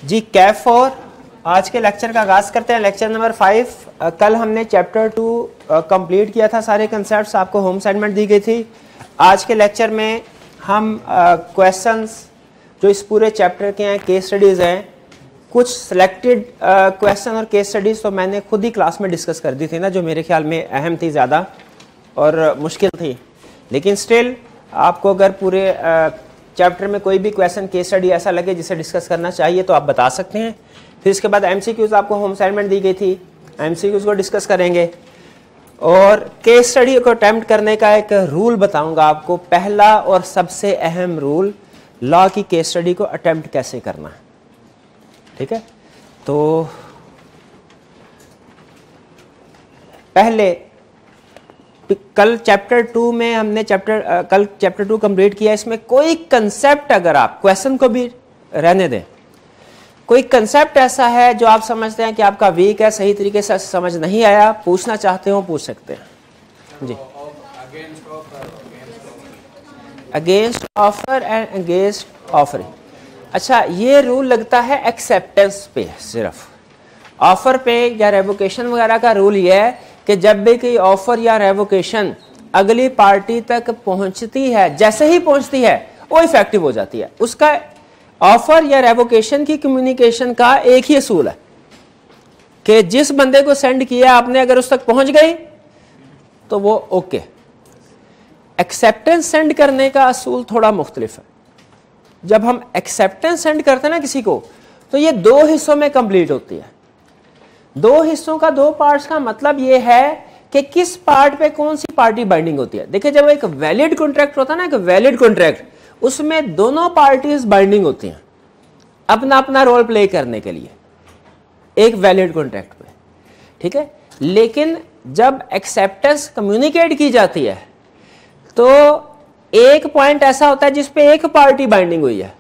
जी कैफ 4 आज के लेक्चर का आगाज़ करते हैं। Lecture number 5। कल हमने चैप्टर 2 कंप्लीट किया था, सारे कंसेप्ट्स आपको होम असाइनमेंट दी गई थी। आज के लेक्चर में हम क्वेश्चंस जो इस पूरे चैप्टर के हैं, केस स्टडीज़ हैं, कुछ सिलेक्टेड क्वेश्चन और केस स्टडीज़ तो मैंने खुद ही क्लास में डिस्कस कर दी थी ना, जो मेरे ख्याल में अहम थी ज़्यादा और मुश्किल थी। लेकिन स्टिल आपको अगर पूरे चैप्टर में कोई भी क्वेश्चन केस स्टडी ऐसा लगे जिसे डिस्कस करना चाहिए तो आप बता सकते हैं। फिर इसके बाद एमसीक्यूज आपको होम असाइनमेंट दी गई थी, एमसीक्यूज को डिस्कस करेंगे और केस स्टडी को अटेम्प्ट करने का एक रूल बताऊंगा आपको। पहला और सबसे अहम रूल, लॉ की केस स्टडी को अटेम्प्ट कैसे करना है, ठीक है। तो पहले कल चैप्टर 2 में हमने कल चैप्टर 2 कंप्लीट किया। इसमें कोई कंसेप्ट, अगर आप क्वेश्चन को भी रहने दें, कोई कंसेप्ट ऐसा है जो आप समझते हैं कि आपका वीक है, सही तरीके से समझ नहीं आया, पूछना चाहते हो पूछ सकते हैं जी। Against offer and against offering. अच्छा, ये रूल लगता है एक्सेप्टेंस पे, सिर्फ ऑफर पे या रेवोकेशन वगैरह का रूल ये है कि जब भी कोई ऑफर या रेवोकेशन अगली पार्टी तक पहुंचती है, जैसे ही पहुंचती है वो इफेक्टिव हो जाती है। उसका ऑफर या रेवोकेशन की कम्युनिकेशन का एक ही असूल है कि जिस बंदे को सेंड किया आपने, अगर उस तक पहुंच गई तो वो ओके। एक्सेप्टेंस सेंड करने का असूल थोड़ा मुख्तलिफ है। जब हम एक्सेप्टेंस सेंड करते हैं ना किसी को, तो ये दो हिस्सों में कंप्लीट होती है। दो हिस्सों का, दो पार्ट्स का मतलब ये है कि किस पार्ट पे कौन सी पार्टी बाइंडिंग होती है। देखिए, जब एक वैलिड कॉन्ट्रैक्ट होता है ना, एक वैलिड कॉन्ट्रैक्ट, उसमें दोनों पार्टीज बाइंडिंग होती हैं अपना अपना रोल प्ले करने के लिए एक वैलिड कॉन्ट्रैक्ट पे, ठीक है। लेकिन जब एक्सेप्टेंस कम्युनिकेट की जाती है तो एक पॉइंट ऐसा होता है जिसपे एक पार्टी बाइंडिंग हुई है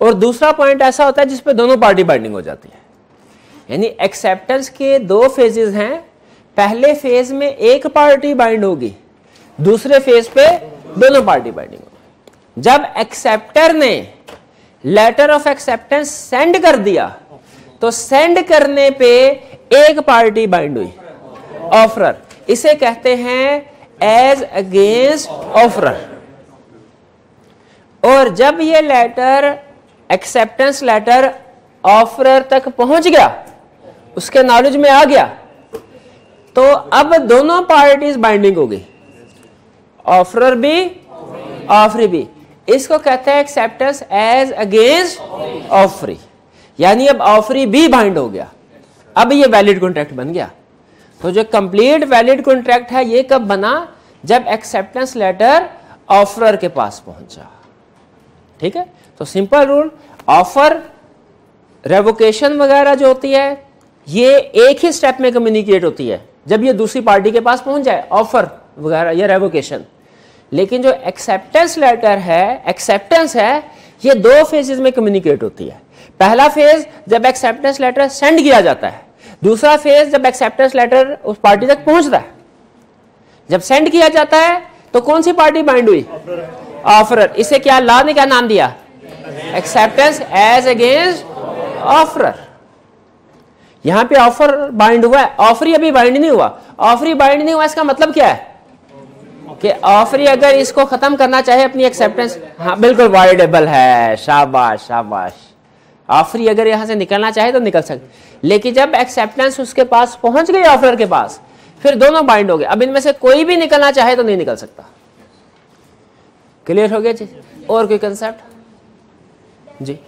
और दूसरा पॉइंट ऐसा होता है जिसपे दोनों पार्टी बाइंडिंग हो जाती है। यानी एक्सेप्टेंस के दो फेजेस हैं। पहले फेज में एक पार्टी बाइंड होगी, दूसरे फेज पे दोनों पार्टी बाइंडिंग होगी। जब एक्सेप्टर ने लेटर ऑफ एक्सेप्टेंस सेंड कर दिया तो सेंड करने पे एक पार्टी बाइंड हुई, ऑफरर। इसे कहते हैं एज अगेंस्ट ऑफरर। और जब ये लेटर, एक्सेप्टेंस लेटर ऑफरर तक पहुंच गया, उसके नॉलेज में आ गया, तो अब दोनों पार्टीज बाइंडिंग हो गई, ऑफरर भी ऑफरी भी। इसको कहते हैं एक्सेप्टेंस एज अगेंस्ट ऑफरी। यानी अब ऑफरी भी बाइंड हो गया, अब ये वैलिड कॉन्ट्रैक्ट बन गया। तो जो कंप्लीट वैलिड कॉन्ट्रैक्ट है ये कब बना? जब एक्सेप्टेंस लेटर ऑफरर के पास पहुंचा, ठीक है। तो सिंपल रूल, ऑफर रेवोकेशन वगैरह जो होती है ये एक ही स्टेप में कम्युनिकेट होती है, जब ये दूसरी पार्टी के पास पहुंच जाए, ऑफर वगैरह या रेवोकेशन। लेकिन जो एक्सेप्टेंस लेटर है, एक्सेप्टेंस है, ये दो फेजेस में कम्युनिकेट होती है। पहला फेज जब एक्सेप्टेंस लेटर सेंड किया जाता है, दूसरा फेज जब एक्सेप्टेंस लेटर उस पार्टी तक पहुंचता है। जब सेंड किया जाता है तो कौन सी पार्टी बाइंड हुई? ऑफरर। इसे क्या लॉ ने क्या नाम दिया? Acceptance as against offerer. यहां पे ऑफर बाइंड हुआ है, ऑफरी अभी बाइंड नहीं हुआ। ऑफरी बाइंड नहीं हुआ, इसका मतलब क्या है कि ऑफरी अगर इसको खत्म करना चाहे अपनी एक्सेप्टेंस, हाँ बिल्कुल वाइडेबल है, शाबाश शाबाश। ऑफरी अगर यहां से निकलना चाहे तो निकल सकते, लेकिन जब एक्सेप्टेंस उसके पास पहुंच गई, ऑफरर के पास, फिर दोनों बाइंड हो गए। अब इनमें से कोई भी निकलना चाहे तो नहीं निकल सकता। क्लियर हो गया जी? और कोई कंसेप्ट जी?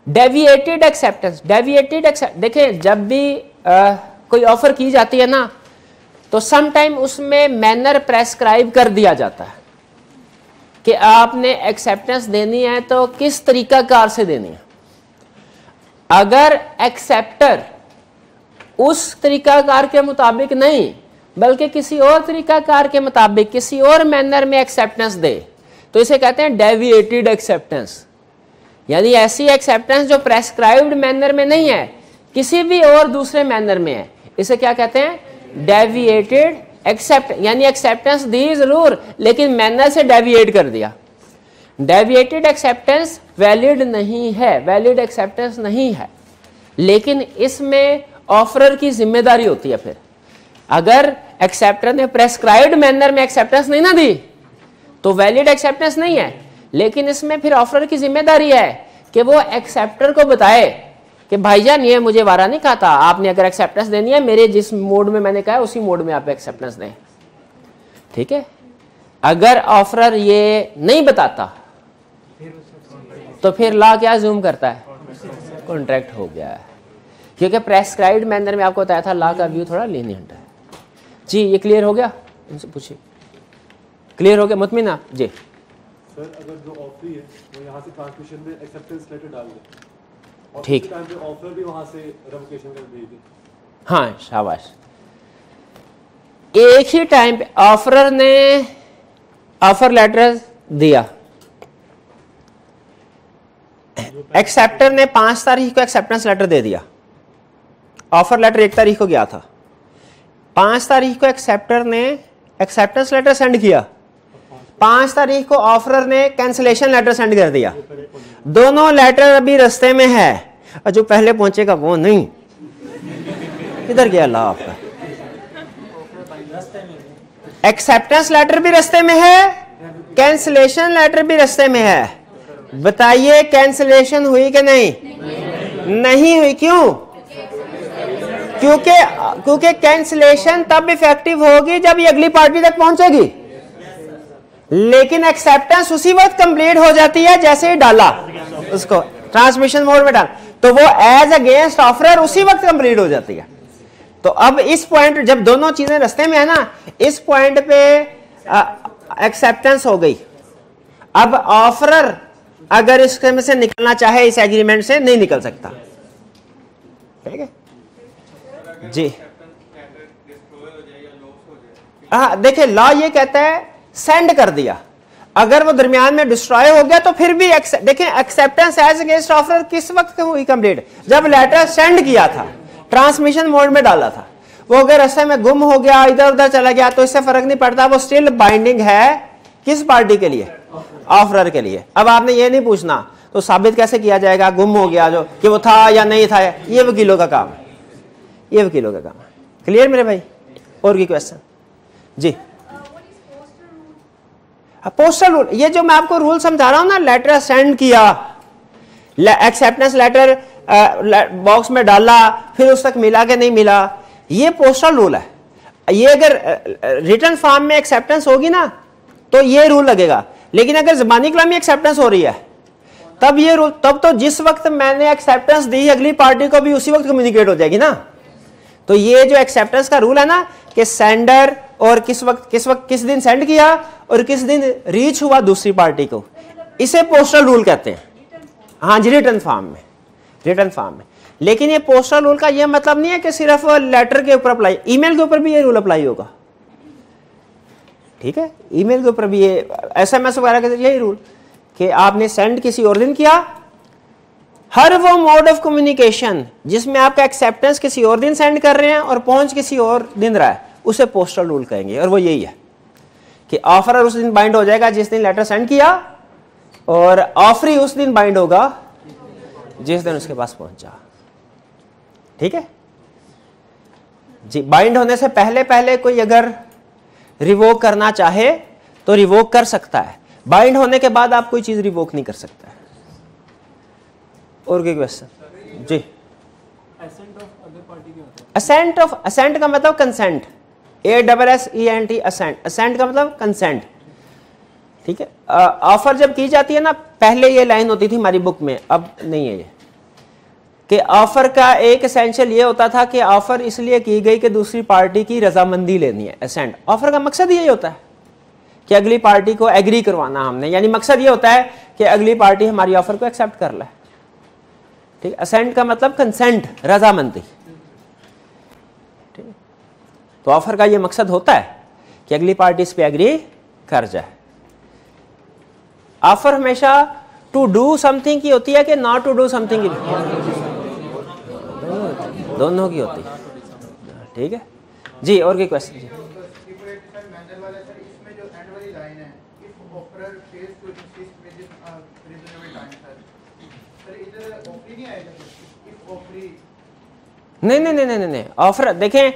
Deviated acceptance. डेविएटेड एक्सेप्टेंस, देखिए जब भी कोई ऑफर की जाती है ना, तो सम टाइम उसमें मैनर प्रेस्क्राइब कर दिया जाता है कि आपने एक्सेप्टेंस देनी है तो किस तरीकाकार से देनी है। अगर एक्सेप्टर उस तरीकाकार के मुताबिक नहीं बल्कि किसी और तरीकाकार के मुताबिक किसी और मैनर में एक्सेप्टेंस दे, तो इसे कहते हैं डेविएटेड एक्सेप्टेंस। यानी ऐसी एक्सेप्टेंस जो प्रेस्क्राइब्ड मैनर में नहीं है, किसी भी और दूसरे मैनर में है, इसे क्या कहते हैं? Deviated accept. यानी एक्सेप्टेंस दी जरूर लेकिन मैनर से डेविएट कर दिया। डेविएटेड एक्सेप्टेंस वैलिड नहीं है, वैलिड एक्सेप्टेंस नहीं है, लेकिन इसमें ऑफरर की जिम्मेदारी होती है। फिर अगर एक्सेप्टर ने प्रेस्क्राइब्ड मैनर में एक्सेप्टेंस नहीं ना दी तो वैलिड एक्सेप्टेंस नहीं है, लेकिन इसमें फिर ऑफरर की जिम्मेदारी है कि वो एक्सेप्टर को बताए कि भाईजान ये मुझे वारा नहीं खाता, आपने अगर एक्सेप्टेंस देनी है मेरे जिस मोड में मैंने कहा उसी मोड में आप एक्सेप्टेंस दें। ठीक है, अगर ऑफरर ये नहीं बताता तो फिर लॉ क्या जूम करता है, कॉन्ट्रैक्ट हो गया है, क्योंकि प्रेस्क्राइब्ड मैनर में आपको बताया था लॉ का व्यू थोड़ा लीनिएंट है। जी ये क्लियर हो गया, इनसे पूछिए। क्लियर हो गया मुतमिन आप? जी सर, अगर जो ऑफरी है वो यहाँ से ट्रांसमिशन में एक्सेप्टेंस लेटर डाल दे और ठीक, टाइम पे ऑफर भी वहाँ से रेवोकेशन कर भेज दे। हाँ शाबाश। एक ही टाइम पे ऑफरर ने ऑफर लेटर दिया, एक्सेप्टर ने 5 तारीख को एक्सेप्टेंस लेटर दे दिया, ऑफर लेटर 1 तारीख को गया था, 5 तारीख को एक्सेप्टर ने एक्सेप्टेंस लेटर सेंड किया, 5 तारीख को ऑफरर ने कैंसिलेशन लेटर सेंड कर दिया। दोनों लेटर अभी रास्ते में है और जो पहले पहुंचेगा वो नहीं। किधर गया अल्लाह आपका? एक्सेप्टेंस लेटर भी रास्ते में है, कैंसिलेशन लेटर भी रास्ते में है। बताइए कैंसिलेशन हुई कि नहीं? नहीं हुई। क्यों? क्योंकि कैंसिलेशन तब इफेक्टिव होगी जब ये अगली पार्टी तक पहुंचेगी, लेकिन एक्सेप्टेंस उसी वक्त कंप्लीट हो जाती है जैसे ही डाला उसको ट्रांसमिशन मोड में डाल, तो वो एज अगेंस्ट ऑफरर उसी वक्त कंप्लीट हो जाती है। तो अब इस पॉइंट जब दोनों चीजें रास्ते में है ना, इस पॉइंट पे एक्सेप्टेंस हो गई। अब ऑफरर अगर इसके में से निकलना चाहे इस एग्रीमेंट से नहीं निकल सकता। ठीक है जी। हाँ देखिए लॉ ये कहता है सेंड कर दिया, अगर वो दरमियान में डिस्ट्रॉय हो गया तो फिर भी देखिए एक्सेप्टेंस एज अगेंस्ट ऑफर किस वक्त हुई कंप्लीट? जब लेटर सेंड किया था, ट्रांसमिशन मोड में डाला था। वो अगर रास्ते में गुम हो गया, इधर उधर चला गया तो इससे फर्क नहीं पड़ता, वो स्टिल बाइंडिंग है किस पार्टी के लिए? ऑफरर के लिए। अब आपने ये नहीं पूछना तो साबित कैसे किया जाएगा गुम हो गया जो कि वो था या नहीं था? ये वकीलों का काम है, ये वकीलों का काम है। क्लियर मेरे भाई? और की क्वेश्चन? जी पोस्टल रूल, ये जो मैं आपको रूल समझा रहा हूं ना, लेटर सेंड किया, एक्सेप्टेंस लेटर बॉक्स में डाला, फिर उस तक मिला कि नहीं मिला, ये पोस्टल रूल है। ये अगर रिटर्न फॉर्म में एक्सेप्टेंस होगी ना तो ये रूल लगेगा, लेकिन अगर ज़बानी कलामी एक्सेप्टेंस हो रही है तब ये रूल, तब तो जिस वक्त मैंने एक्सेप्टेंस दी अगली पार्टी को भी उसी वक्त कम्युनिकेट हो जाएगी ना। तो ये जो एक्सेप्टेंस का रूल है ना कि सेंडर और किस दिन सेंड किया और किस दिन रीच हुआ दूसरी पार्टी को, इसे पोस्टल रूल कहते हैं। हाँ जी, रिटर्न फॉर्म में, रिटर्न फॉर्म में। लेकिन ये पोस्टल रूल का ये मतलब नहीं है कि सिर्फ लेटर के ऊपर अप्लाई, ईमेल के ऊपर भी ये रूल अप्लाई होगा। ठीक है, ईमेल के ऊपर भी ये SMS वगैरह के यही रूल कि आपने सेंड किसी और दिन किया, हर वो मोड ऑफ कम्युनिकेशन जिसमें आपका एक्सेप्टेंस किसी और दिन सेंड कर रहे हैं और पहुंच किसी और दिन रहा है, उसे पोस्टल रूल कहेंगे। और वो यही है कि ऑफरर उस दिन बाइंड हो जाएगा जिस दिन लेटर सेंड किया, और ऑफरी उस दिन बाइंड होगा जिस दिन उसके पास पहुंचा। ठीक है जी। बाइंड होने से पहले पहले कोई अगर रिवोक करना चाहे तो रिवोक कर सकता है, बाइंड होने के बाद आप कोई चीज रिवोक नहीं कर सकता है। और कोई क्वेश्चन? जी असेंट का मतलब कंसेंट, ASSENT असेंट, असेंट का मतलब कंसेंट। ठीक है, ऑफर जब की जाती है ना, पहले ये लाइन होती थी हमारी बुक में, अब नहीं है ये, कि ऑफर का एक एसेंशियल ये होता था कि ऑफर इसलिए की गई कि दूसरी पार्टी की रजामंदी लेनी है। असेंट, ऑफर का मकसद यही होता है कि अगली पार्टी को एग्री करवाना हमने, यानी मकसद ये होता है कि अगली पार्टी हमारी ऑफर को एक्सेप्ट कर ले। ठीक, असेंट का मतलब कंसेंट, रजामंदी। ठीक, तो ऑफर का ये मकसद होता है कि अगली पार्टी इस पे एग्री कर जाए। ऑफर हमेशा टू डू समथिंग की होती है कि नॉट टू डू समथिंग की? दोनों की होती है। ठीक है जी। और कोई क्वेश्चन? जी इसमें जो एंड वाली लाइन है, if offerer fails to insist with the नहीं, ऑफर देखें,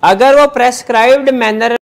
अगर वो प्रेस्क्राइब्ड मैनर